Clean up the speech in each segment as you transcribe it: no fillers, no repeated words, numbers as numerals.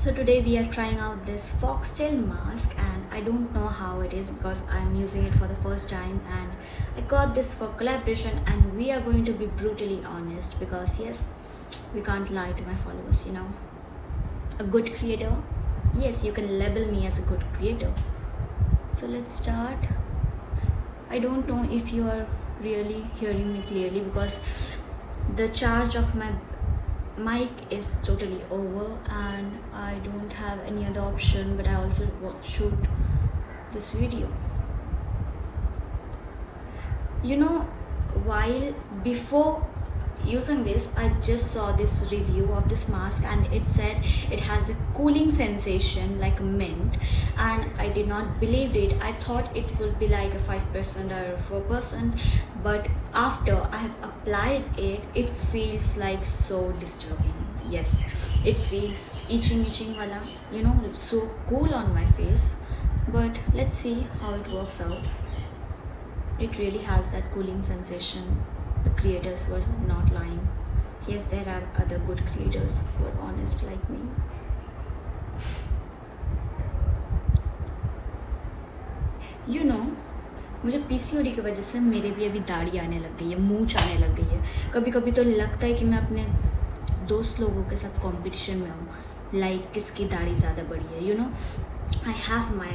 So today we are trying out this foxtail mask, and I don't know how it is because I'm using it for the first time, and I got this for collaboration, and we are going to be brutally honest because yes, we can't lie to my followers, A good creator? Yes, you can label me as a good creator. So let's start. I don't know if you are really hearing me clearly because the charge of my mic is totally over and I don't have any other option, but I also want to shoot this video. While before using this, I just saw this review of this mask and it said it has a cooling sensation like mint, and I did not believe it. I thought it would be like a 5% or 4%, but after I have applied it, it feels like so disturbing. Yes, it feels itching wala, so cool on my face. But let's see how it works out. It really has that cooling sensation. The creators were not lying. Yes, there are other good creators who are honest like me. मुझे PCOD की वजह से मेरे भी अभी दाढ़ी आने लग गई है, मूंछ आने लग गई है. कभी कभी तो लगता है कि मैं अपने दोस्त लोगों के साथ कंपटीशन में हूँ, लाइक किसकी दाढ़ी ज़्यादा बड़ी है. I have my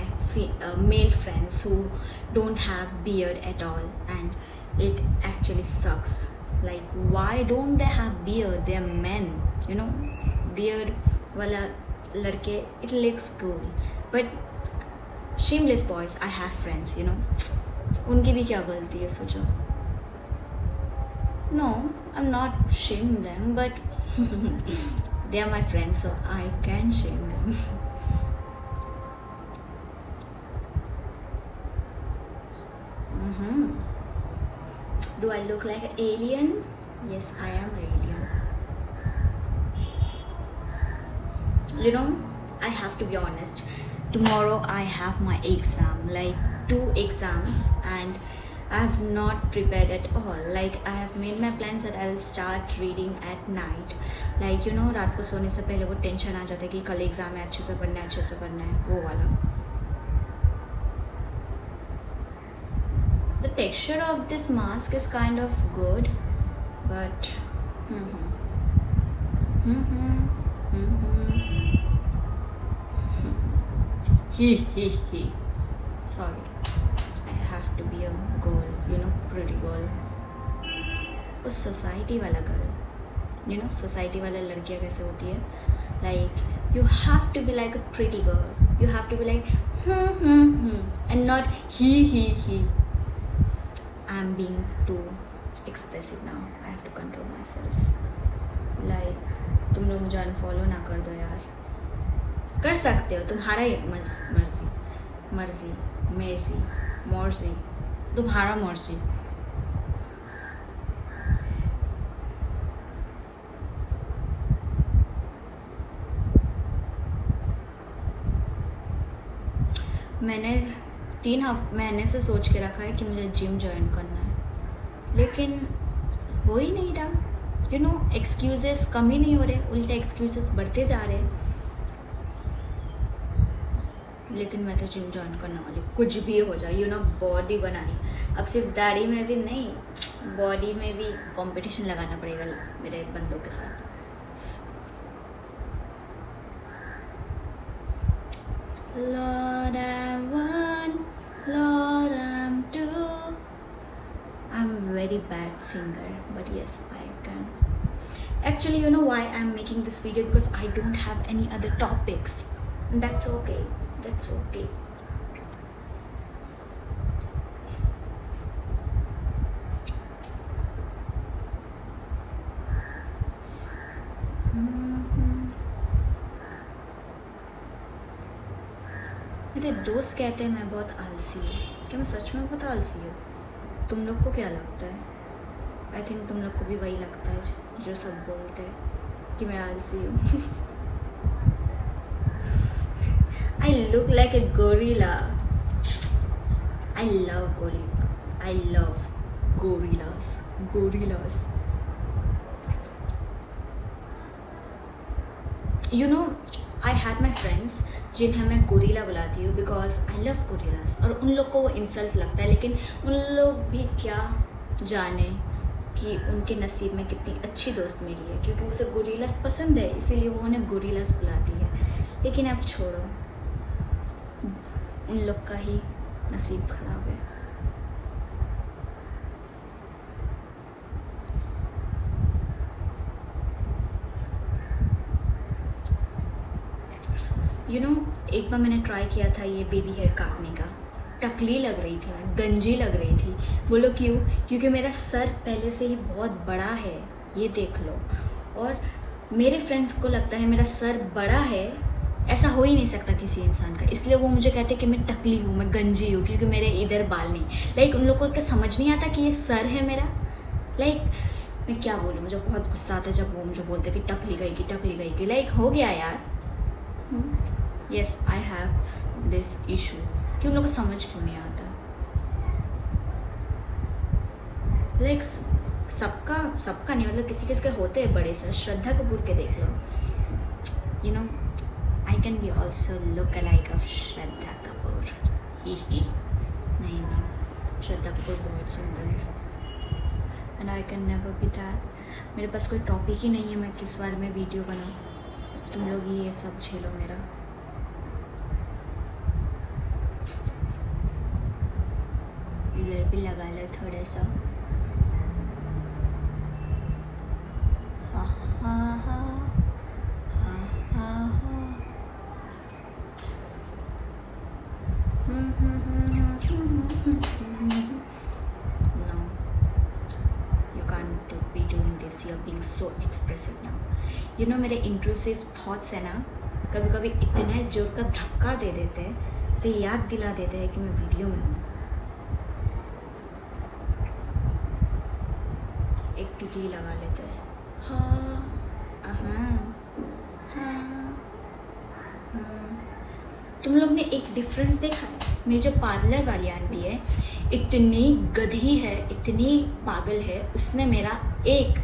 male friends who don't have beard at all, and it actually sucks. Like, why don't they have beard? They are men, beard wala ladke, it looks cool. But shameless boys, I have friends, उनकी भी क्या गलती है सोचो. No, I'm not shaming them, but they are my friends, so I can shame them. Do I look like an alien? Yes, I am an alien. I have to be honest. Tomorrow I have my exam, like 2 exams, and I have not prepared at all. Like, I have made my plans that I will start reading at night. Like, रात को सोने से पहले वो tension आ जाता है कि कल एग्जाम है, अच्छे से पढ़ना है, वो वाला. The texture of this mask is kind of good, but sorry, I have to be a girl, pretty girl. उस सोसाइटी वाला गर्ल, सोसाइटी वाला लड़कियाँ कैसे होती है, like you have to be like a pretty girl, you have to be like and not he. I'm being too expressive now. I have to control myself. Like, तुम लोग मुझे unfollow ना कर दो यार. कर सकते हो, तुम्हारा मर्जी, तुम्हारा मर्जी. मैंने 3 महीने से सोच के रखा है कि मुझे जिम ज्वाइन करना है, लेकिन हो ही नहीं रहा. एक्सक्यूजेस कम ही नहीं हो रहे, उल्टे एक्सक्यूजेस बढ़ते जा रहे. लेकिन मैं तो जिम ज्वाइन करने वाली, कुछ भी हो जाए, बॉडी बनानी. अब सिर्फ दाढ़ी में भी नहीं, बॉडी में भी कंपटीशन लगाना पड़ेगा मेरे बंदों के साथ. Lord, I'm 1, Lord, I'm 2. I'm a very bad singer, but yes, I can. Actually, you know why I'm making this video? Because I don't have any other topics. And that's okay. That's okay. मेरे दोस्त कहते हैं मैं बहुत आलसी हूँ. क्या मैं सच में बहुत आलसी हूँ? तुम लोग को क्या लगता है? आई थिंक तुम लोग को भी वही लगता है जो सब बोलते हैं कि मैं आलसी हूँ. I look like a gorilla. I love gorillas. I had my friends जिन्हें मैं गोरिल्ला बुलाती हूँ बिकॉज आई लव गोरिल्लास, और उन लोग को वो इंसल्ट लगता है, लेकिन उन लोग भी क्या जाने कि उनके नसीब में कितनी अच्छी दोस्त मिली है, क्योंकि उसे गोरिल्लास पसंद है इसीलिए वो उन्हें गोरिल्लास बुलाती है। लेकिन अब छोड़ो, उन लोग का ही नसीब खराब है। यू नो, एक बार मैंने ट्राई किया था ये बेबी हेयर काटने का। टकली लग रही थी मैं, गंजी लग रही थी। बोलो क्यों? क्योंकि मेरा सर पहले से ही बहुत बड़ा है, ये देख लो। और मेरे फ्रेंड्स को लगता है मेरा सर बड़ा है, ऐसा हो ही नहीं सकता किसी इंसान का, इसलिए वो मुझे कहते हैं कि मैं टकली हूँ, मैं गंजी हूँ, क्योंकि मेरे इधर बाल नहीं। लाइक उन लोगों को समझ नहीं आता कि ये सर है मेरा। लाइक मैं क्या बोलूँ, मुझे बहुत गुस्सा आता है जब वो मुझे बोलते हैं कि टकली गई कि टकली गई कि। लाइक हो गया यार। Yes, I have this issue कि उन लोगों को समझ क्यों नहीं आता। लाइक सबका नहीं, मतलब किसी किसी के होते हैं बड़े सर। श्रद्धा कपूर के देख लो, you know, I can be also look alike of Shraddha Kapoor. ही नहीं, श्रद्धा कपूर बहुत सुंदर है and I can never be that. मेरे पास कोई टॉपिक ही नहीं है मैं किस बारे में वीडियो बनाऊँ, तुम लोग ही ये सब झेलो मेरा। इधर भी लगा लो थोड़ा सा। यू नो, मेरे इंट्रूसिव थॉट्स है ना, कभी कभी इतने जोर का धक्का दे देते हैं जो याद दिला देते हैं कि मैं वीडियो में हूँ। एक टिकली लगा लेते हैं। तुम लोग ने एक डिफरेंस देखा है? मेरी जो पार्लर वाली आंटी है, इतनी गधी है, इतनी पागल है, उसने मेरा एक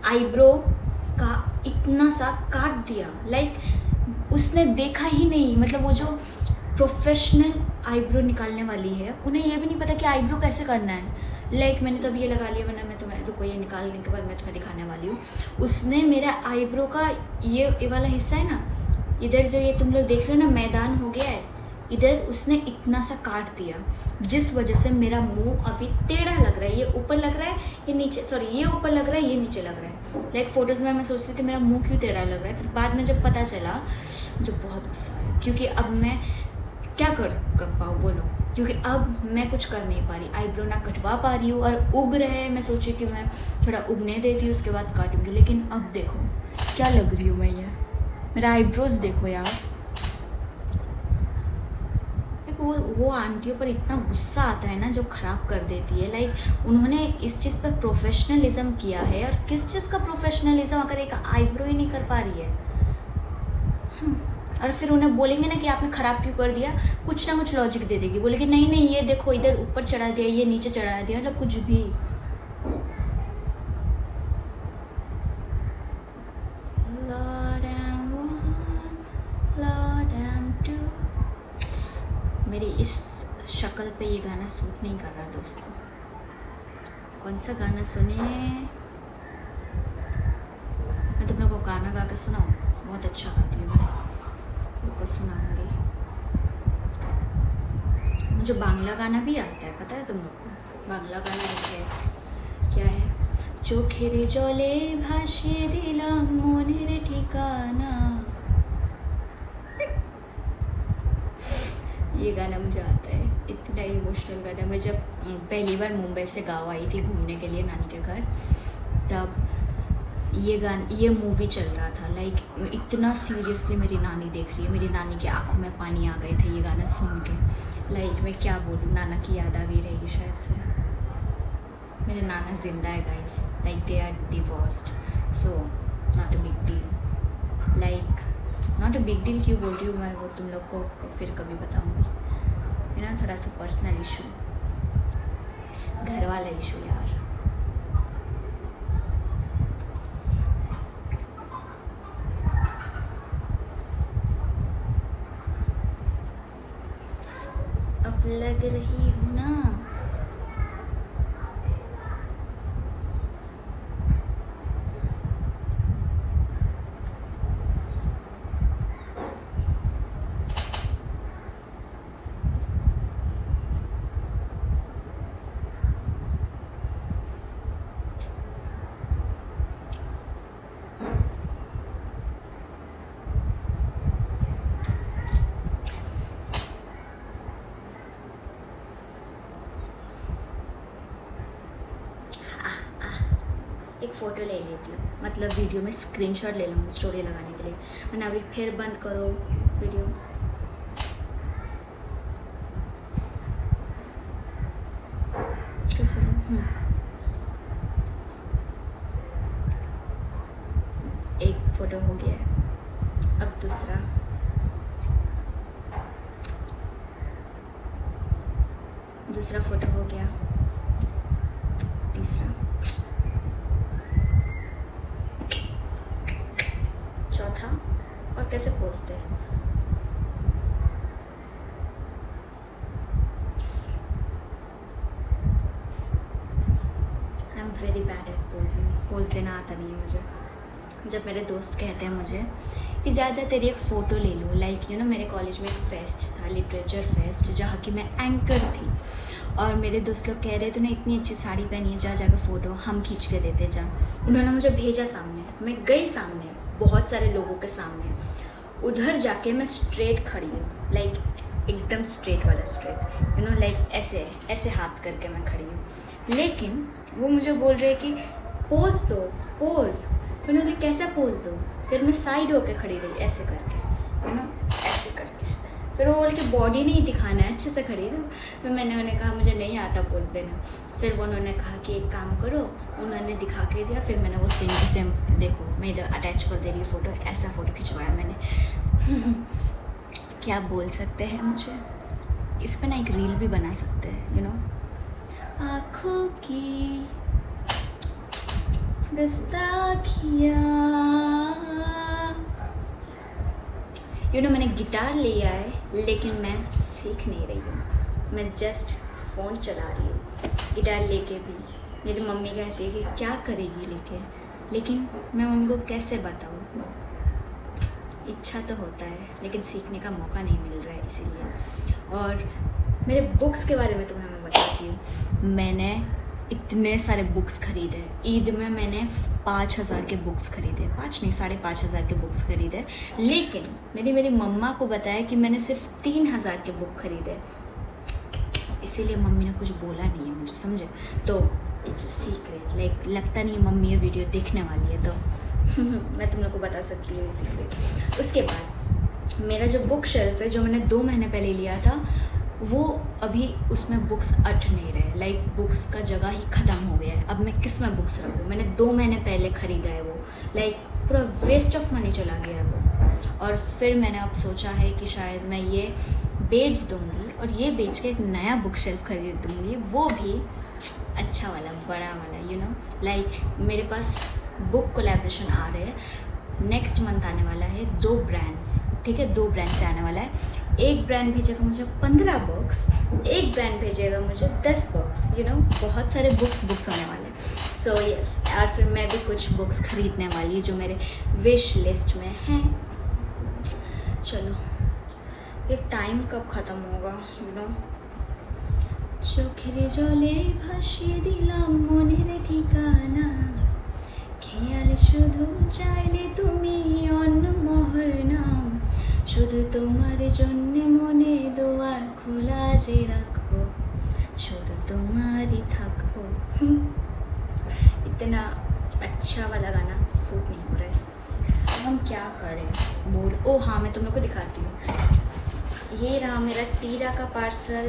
आईब्रो का इतना सा काट दिया। लाइक उसने देखा ही नहीं। मतलब वो जो प्रोफेशनल आईब्रो निकालने वाली है, उन्हें ये भी नहीं पता कि आईब्रो कैसे करना है। लाइक मैंने तो अब ये लगा लिया, वरना मैं तुम्हें, रुको, ये निकालने के बाद मैं तुम्हें दिखाने वाली हूँ। उसने मेरा आईब्रो का ये वाला हिस्सा है ना, इधर जो ये तुम लोग देख रहे हो ना, मैदान हो गया है, इधर उसने इतना सा काट दिया, जिस वजह से मेरा मुंह अभी टेढ़ा लग रहा है। ये ऊपर लग रहा है, ये नीचे, सॉरी, ये ऊपर लग रहा है, ये नीचे लग रहा है। लाइक फोटोज़ में मैं सोचती थी मेरा मुंह क्यों टेढ़ा लग रहा है, फिर बाद में जब पता चला मुझे बहुत गुस्सा आया, क्योंकि अब मैं क्या कर पाऊँ बोलो, क्योंकि अब मैं कुछ कर नहीं पा रही, आईब्रो ना कटवा पा रही हूँ, और उग रहे हैं। मैं सोची कि मैं थोड़ा उगने देती हूँ, उसके बाद काटूंगी, लेकिन अब देखो क्या लग रही हूँ मैं। ये मेरा आईब्रोज देखो यार। वो आंटियों पर इतना गुस्सा आता है ना, जो ख़राब कर देती है। लाइक उन्होंने इस चीज़ पर प्रोफेशनलिज्म किया है, और किस चीज़ का प्रोफेशनलिज्म अगर एक आईब्रो ही नहीं कर पा रही है। और फिर उन्हें बोलेंगे ना कि आपने ख़राब क्यों कर दिया, कुछ ना कुछ लॉजिक दे देगी, बोलेगी नहीं ये देखो, इधर ऊपर चढ़ा दिया, ये नीचे चढ़ा दिया, मतलब कुछ भी। मेरी इस शक्ल पे ये गाना सूट नहीं कर रहा दोस्तों। कौन सा गाना सुने? मैं तुम लोग को गाना गा के सुनाऊँ? बहुत अच्छा गाती हूँ मैं, उनको सुनाऊँगी। मुझे बांग्ला गाना भी आता है, पता है तुम लोग को? बांग्ला गाना एक है, क्या है? चोखेर जले भासिए दिलाम मोनेर ठिकाना, ये गाना मुझे आता है। इतना इमोशनल गाना। मैं जब पहली बार मुंबई से गाँव आई थी घूमने के लिए नानी के घर, तब ये मूवी चल रहा था। लाइक इतना सीरियसली मेरी नानी देख रही है, मेरी नानी की आंखों में पानी आ गए थे ये गाना सुन के। लाइक मैं क्या बोलूँ, नाना की याद आ गई रहेगी शायद से। मेरे नाना जिंदा है guys, like they are divorced, so not a big deal. Like not a big deal क्यों बोल रही हूँ मैं, वो तुम लोग को फिर कभी बताऊँगी। है ना, थोड़ा सा पर्सनल इशू, घर वाला इशू यार। लग रही हूँ ना। एक फ़ोटो ले लेती हूँ, मतलब वीडियो में स्क्रीनशॉट ले लूँगी स्टोरी लगाने के लिए। मैंने अभी फिर बंद करो वीडियो। कैसे एक फ़ोटो हो गया है, अब दूसरा फ़ोटो हो गया, तीसरा, चौथा। और कैसे पोजते हैं? I am very bad at posing. Pose देना आता नहीं है मुझे। जब मेरे दोस्त कहते हैं मुझे कि जा तेरी एक फ़ोटो ले लो, लाइक यू नो मेरे कॉलेज में एक फेस्ट था, लिटरेचर फेस्ट, जहाँ की मैं एंकर थी, और मेरे दोस्त लोग कह रहे तूने इतनी अच्छी साड़ी पहनी है, जा फ़ोटो हम खींच के देते जा। उन्होंने मुझे भेजा सामने, मैं गई सामने, बहुत सारे लोगों के सामने। उधर जाके मैं स्ट्रेट खड़ी हूँ, लाइक एकदम स्ट्रेट वाला स्ट्रेट, यू नो लाइक ऐसे ऐसे हाथ करके मैं खड़ी हूँ। लेकिन वो मुझे बोल रहे कि पोज दो, पोज। फिर उन्होंने कैसा पोज दो? फिर मैं साइड होके खड़ी रही ऐसे करके, यू नो ऐसे करके। फिर वो बोल के बॉडी नहीं दिखाना है, अच्छे से खड़ी रहो। फिर मैंने उन्हें कहा मुझे नहीं आता पोज देना। फिर वो उन्होंने कहा कि एक काम करो, उन्होंने दिखा के दिया। फिर मैंने वो सेम देखो, मैं इधर अटैच कर दे रही फ़ोटो, ऐसा फ़ोटो खिंचवाया मैंने। क्या बोल सकते हैं मुझे? इस पर ना एक रील भी बना सकते हैं, यू नो। आँखों की गुस्ताखियाँ, यू नो मैंने गिटार लिया है लेकिन मैं सीख नहीं रही हूँ, मैं जस्ट फ़ोन चला रही हूँ। गिटार लेके भी मेरी मम्मी कहती है कि क्या करेगी लेके, लेकिन मैं मम्मी को कैसे बताऊँ? इच्छा तो होता है लेकिन सीखने का मौका नहीं मिल रहा है, इसीलिए। और मेरे बुक्स के बारे में तुम्हें मैं बताती हूँ। मैंने इतने सारे बुक्स खरीदे। ईद में मैंने 5,000 के बुक्स खरीदे, 5 नहीं 5,500 के बुक्स खरीदे। लेकिन मेरी मम्मा को बताया कि मैंने सिर्फ 3,000 के बुक खरीदे, इसीलिए मम्मी ने कुछ बोला नहीं है मुझे, समझे? तो इट्स अ सीक्रेट, लाइक लगता नहीं है मम्मी ये वीडियो देखने वाली है, तो मैं तुम लोग को बता सकती हूँ ये सीक्रेट। उसके बाद मेरा जो बुक शेल्फ है, जो मैंने 2 महीने पहले लिया था, वो अभी उसमें बुक्स अट नहीं रहे, लाइक बुक्स का जगह ही ख़त्म हो गया है। अब मैं किस में बुक्स रखूँ? मैंने 2 महीने पहले ख़रीदा है वो, लाइक पूरा वेस्ट ऑफ मनी चला गया है वो। और फिर मैंने अब सोचा है कि शायद मैं ये बेच दूँगी और ये बेच के एक नया बुक शेल्फ खरीद दूँगी, वो भी अच्छा वाला, बड़ा वाला, यू नो। लाइक मेरे पास बुक कोलैबोरेशन आ रहे हैं, नेक्स्ट मंथ आने वाला है 2 ब्रांड्स, ठीक है? 2 ब्रांड से आने वाला है। एक ब्रांड भेजेगा मुझे 15 बुक्स, एक ब्रांड भेजेगा मुझे 10 बुक्स, यू नो। बहुत सारे बुक्स होने वाले हैं। सो यस, और फिर मैं भी कुछ बुक्स खरीदने वाली हूँ जो मेरे विश लिस्ट में हैं। चलो, ये टाइम कब ख़त्म होगा, यू नो। চোখের জলে ভাসিয়ে দিলাম মনের ঠিকানা, খেয়াল শুধু চাইলে তুমি অন্য মোহর নাম, শুধু তোমার জন্য মনে দোয়ার খোলা যে রাখবো, শুধু তোমারই থাকবো। इतना अच्छा वाला गाना सूट नहीं हो रहा है, अब हम क्या करें? बोल। ओ हाँ, मैं तुम लोग को दिखाती हूँ। ये रहा मेरा टीरा का पार्सल।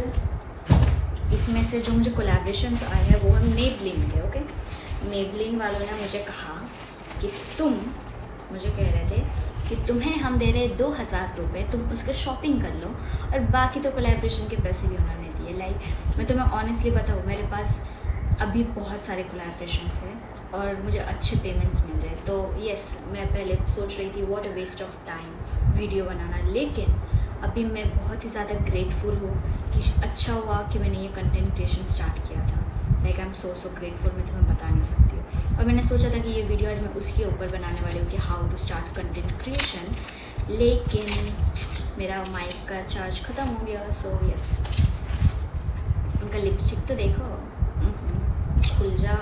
इसमें से जो मुझे कोलैबोरेशन आया है वो है मेबलिन के, ओके। मेबलिन वालों ने मुझे कहा कि तुम, मुझे कह रहे थे कि तुम्हें हम दे रहे 2,000 रुपये, तुम उसके शॉपिंग कर लो, और बाकी तो कोलैबोरेशन के पैसे भी उन्होंने दिए। लाइक मैं तुम्हें ऑनेस्टली बताऊँ, मेरे पास अभी बहुत सारे कोलैबोरेशंस हैं और मुझे अच्छे पेमेंट्स मिल रहे हैं। तो यस, मैं पहले सोच रही थी what a waste of time video बनाना, लेकिन अभी मैं बहुत ही ज़्यादा ग्रेटफुल हूँ कि अच्छा हुआ कि मैंने ये कंटेंट क्रिएशन स्टार्ट किया था। Like I am so grateful, मैं तुम्हें बता नहीं सकती हूँ। और मैंने सोचा था कि ये वीडियो आज मैं उसके ऊपर बनाने वाली हूँ कि how to start content creation, लेकिन मेरा माइक का चार्ज ख़त्म हो गया। सो यस, उनका लिपस्टिक तो देखो, खुल जा।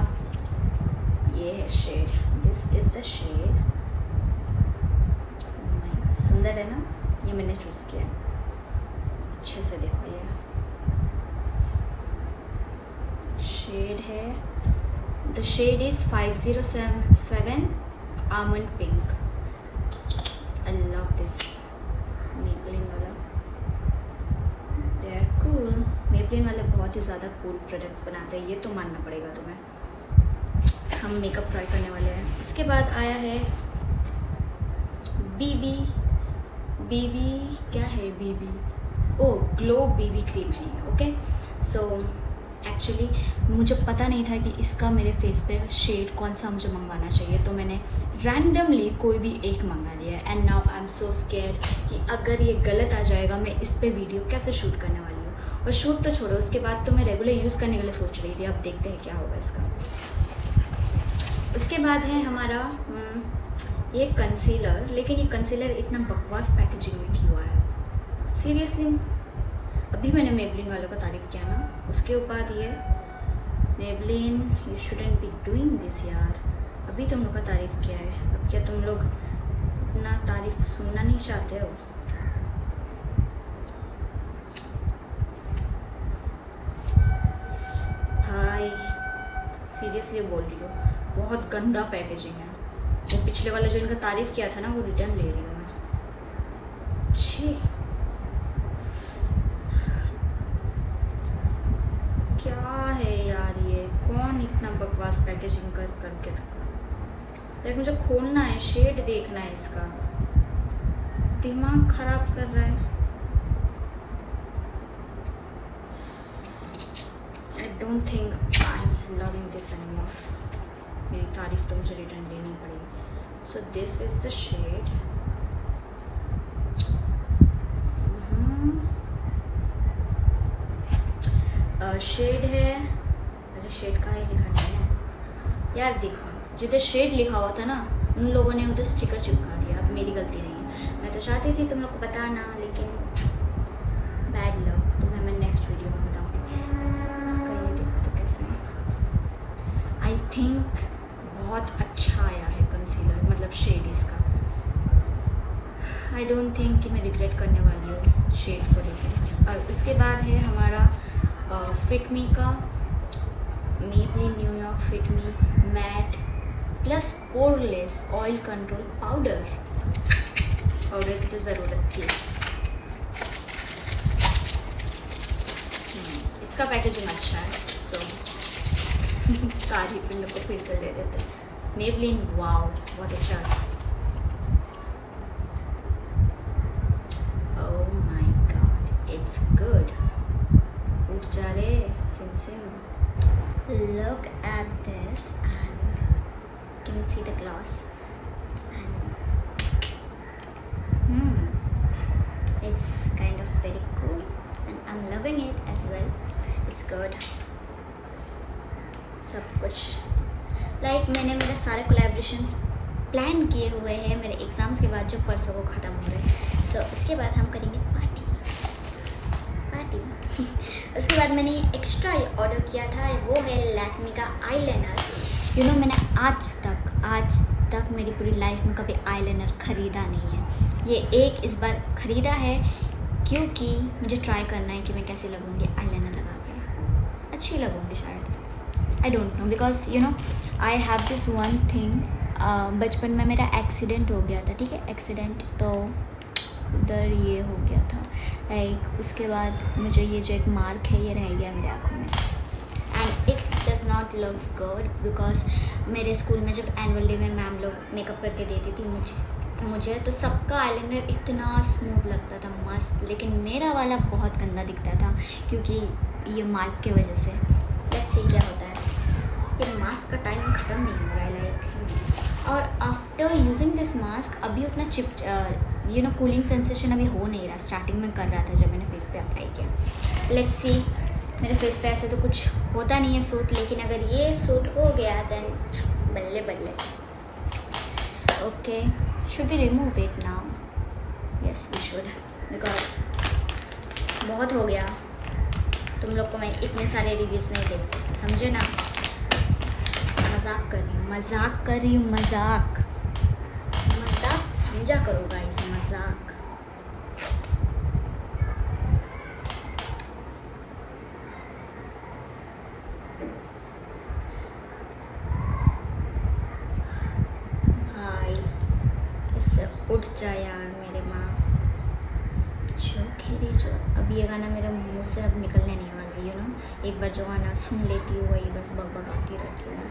ये है shade, this is the shade. सुंदर है ना, ये मैंने चूज़ किया। अच्छे से देखो, ये शेड है। The shade is 507 almond pink. I love this Maybelline वाला, दे आर कूल। मेबलिन वाले बहुत ही ज़्यादा कूल प्रोडक्ट्स बनाते हैं, ये तो मानना पड़ेगा तुम्हें। हम मेकअप ट्राई करने वाले हैं। उसके बाद आया है बीबी क्या है, बीबी ग्लो बीबी क्रीम है ये। ओके, सो एक्चुअली मुझे पता नहीं था कि इसका मेरे फेस पे शेड कौन सा मुझे मंगवाना चाहिए, तो मैंने रैंडमली कोई भी एक मंगा लिया। And now I am so scared कि अगर ये गलत आ जाएगा, मैं इस पे वीडियो कैसे शूट करने वाली हूँ। और शूट तो छोड़ो, उसके बाद तो मैं रेगुलर यूज़ करने के लिए सोच रही थी। अब देखते हैं क्या होगा इसका। उसके बाद है हमारा ये कंसीलर, लेकिन ये कंसीलर इतना बकवास पैकेजिंग में क्यों आया सीरियसली। अभी मैंने मेबलिन वालों का तारीफ़ किया ना, उसके बाद ये Maybelline you shouldn't be doing this यार। अभी तुम लोग का तारीफ़ किया है, अब क्या तुम लोग अपना तारीफ़ सुनना नहीं चाहते हो? भाई सीरियसली बोल रही हो, बहुत गंदा पैकेजिंग है। वो पिछले वाला जो इनका तारीफ़ किया था ना, वो रिटर्न ले रही हूँ मैं। छी, क्या है यार ये, कौन इतना बकवास पैकेजिंग करके। लाइक मुझे खोलना है, शेड देखना है इसका, दिमाग ख़राब कर रहा है। I don't think I am loving this anymore. मेरी तारीफ तो मुझे रिटर्न लेनी पड़ेगी। So this is the shade. Shade है, अरे शेड का ही लिखा नहीं है यार। देखो, जिधर शेड लिखा हुआ था ना, उन लोगों ने उधर स्टिकर चिपका दिया। अब मेरी गलती नहीं है, मैं तो चाहती थी तुम लोग को बताना, लेकिन बैड लक। तुम्हें मैं नेक्स्ट वीडियो में बताऊँगी। इसका ये देखो तो कैसे है। आई थिंक बहुत अच्छा आया है कंसीलर, मतलब शेड इसका। आई डोंट थिंक कि मैं रिग्रेट करने वाली हूँ शेड को लेकर। और उसके बाद है हमारा फिट मी का Maybelline New York fit me matte plus poreless oil control powder. Powder की तो ज़रूरत थी। इसका पैकेजिंग अच्छा है, सो तारीफ इन लोग को फिर से दे देते हैं। मेबलिन वाओ, बहुत अच्छा। Oh my God, it's good. उठ जा रे SIM SIM. Look at this, and can you see the gloss? And it's kind of very cool, and I'm loving it as well. It's good. सब कुछ मैंने मेरे सारे कोलैबोरेशंस प्लान किए हुए हैं मेरे एग्ज़ाम्स के बाद, जो परसों को ख़त्म हो रहे हैं। सो उसके बाद हम करेंगे पार्टी। उसके बाद मैंने एक्स्ट्रा ऑर्डर किया था, वो है लैक्मे का आईलाइनर। मैंने आज तक मेरी पूरी लाइफ में कभी आईलाइनर ख़रीदा नहीं है। ये एक इस बार ख़रीदा है क्योंकि मुझे ट्राई करना है कि मैं कैसे लगूँगी आईलाइनर लगा के। अच्छी लगूँगी शायद, I don't know, because I have this one thing. बचपन में मेरा एक्सीडेंट हो गया था, ठीक है, एक्सीडेंट, तो उधर ये हो गया था। उसके बाद मुझे ये जो एक मार्क है ये रह गया मेरे आँखों में, and it does not looks good. Because मेरे स्कूल में जब एनुअल डे में मैम लोग मेकअप करके देती थी मुझे तो सबका आईलाइनर इतना स्मूथ लगता था, मस्त, लेकिन मेरा वाला बहुत गंदा दिखता था क्योंकि ये मार्क की वजह से। लेट्स सी क्या होता है। ये मास्क का टाइम ख़त्म नहीं हो रहा है और आफ्टर यूजिंग दिस मास्क अभी उतना यू नो कूलिंग सेंसेशन अभी हो नहीं रहा, स्टार्टिंग में कर रहा था जब मैंने फेस पे अप्लाई किया। लेट्स सी, मेरे फेस पे ऐसे तो कुछ होता नहीं है सूट, लेकिन अगर ये सूट हो गया देन बल्ले बल्ले। Okay, should we remove it now? Yes we should, because बहुत हो गया। तुम लोग को मैं इतने सारे रिव्यूज़ नहीं देख सकती, समझे ना? मजाक कर रही हूँ, मजाक कर रही हूँ, मजाक मजाक समझा करो गाइस, मजाक। भाई इससे उठ जा यार मेरे माँ, जो खेरी जो। अब ये गाना मेरे मुंह से अब निकलने नहीं वाला, यू नो। एक बार जो गाना सुन लेती हूँ वही बस बकबकाती रहती हूँ मैं।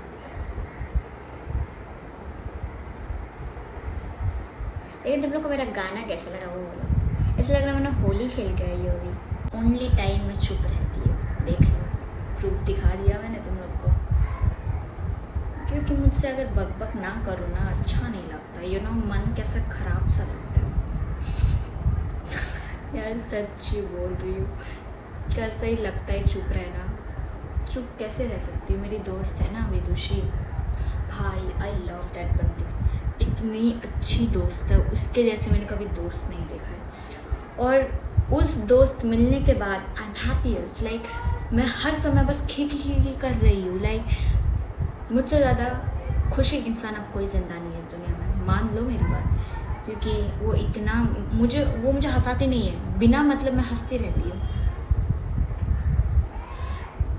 लेकिन तुम लोग को मेरा गाना कैसा लगा वो बोलो। ऐसा लग रहा है मैंने होली खेल के आई होगी। ओनली टाइम में चुप रहती है, देख लो, प्रूफ दिखा दिया मैंने तुम लोग को। क्योंकि मुझसे अगर बकबक ना करो ना अच्छा नहीं लगता, यू नो, मन कैसा खराब सा लगता है। यार सच्ची बोल रही हूँ, कैसा ही लगता है चुप रहना। चुप कैसे रह सकती हूँ? मेरी दोस्त है ना विदुषी, भाई आई लव दैट बंदी, इतनी अच्छी दोस्त है, उसके जैसे मैंने कभी दोस्त नहीं देखा है। और उस दोस्त मिलने के बाद आई एम हैप्पीएस्ट, लाइक मैं हर समय बस खी कर रही हूँ। लाइक मुझसे ज़्यादा खुशी इंसान अब कोई ज़िंदा नहीं है इस दुनिया में, मान लो मेरी बात। क्योंकि वो इतना मुझे हंसाती नहीं है, बिना मतलब मैं हंसती रहती हूँ।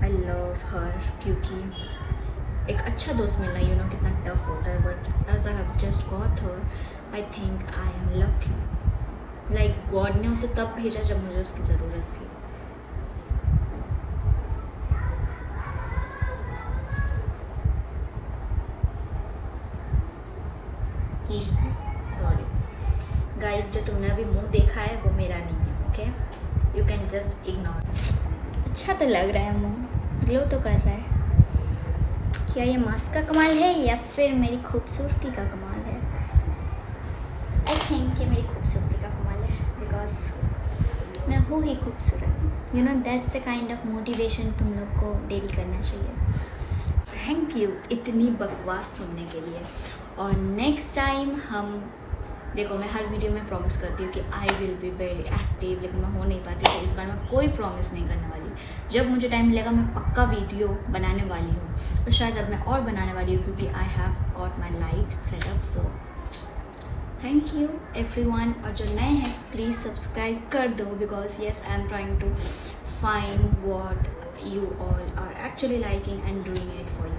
आई लव हर, क्योंकि एक अच्छा दोस्त मिलना यू नो कितना टफ होता है, but as I have just got her I think I am lucky. Like God ने उसे तब भेजा जब मुझे उसकी ज़रूरत थी। सॉरी गाइस, जो तुमने अभी मुंह देखा है वो मेरा नहीं है, okay? You can just ignore. अच्छा तो लग रहा है मुंह, ग्लो तो कर रहा है। क्या ये मास्क का कमाल है या फिर मेरी खूबसूरती का कमाल है? आई थिंक ये मेरी खूबसूरती का कमाल है, बिकॉज मैं हूँ ही खूबसूरत। You know that's a kind of motivation तुम लोग को डेली करना चाहिए। थैंक यू इतनी बकवास सुनने के लिए। और नेक्स्ट टाइम हम देखो, मैं हर वीडियो में प्रॉमिस करती हूँ कि I will be very active, लेकिन मैं हो नहीं पाती, तो इस बार मैं कोई प्रॉमिस नहीं करने वाली। जब मुझे टाइम मिलेगा मैं पक्का वीडियो बनाने वाली हूँ, और शायद अब मैं और बनाने वाली हूँ क्योंकि I have got my life setup. So thank you everyone, और जो नए हैं प्लीज़ सब्सक्राइब कर दो, because yes I am trying to find what you all are actually liking and doing it for